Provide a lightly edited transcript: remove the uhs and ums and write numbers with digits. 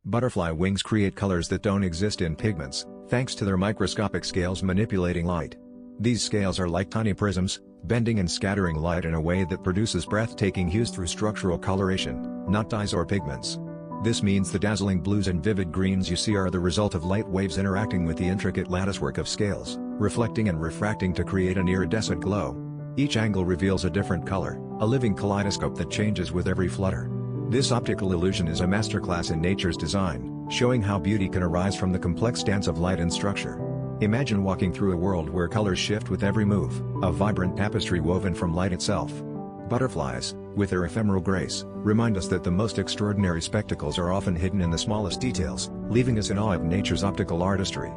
Butterfly wings create colors that don't exist in pigments, thanks to their microscopic scales manipulating light. These scales are like tiny prisms, bending and scattering light in a way that produces breathtaking hues through structural coloration, not dyes or pigments. This means the dazzling blues and vivid greens you see are the result of light waves interacting with the intricate latticework of scales, reflecting and refracting to create an iridescent glow. Each angle reveals a different color, a living kaleidoscope that changes with every flutter. This optical illusion is a masterclass in nature's design, showing how beauty can arise from the complex dance of light and structure. Imagine walking through a world where colors shift with every move, a vibrant tapestry woven from light itself. Butterflies, with their ephemeral grace, remind us that the most extraordinary spectacles are often hidden in the smallest details, leaving us in awe of nature's optical artistry.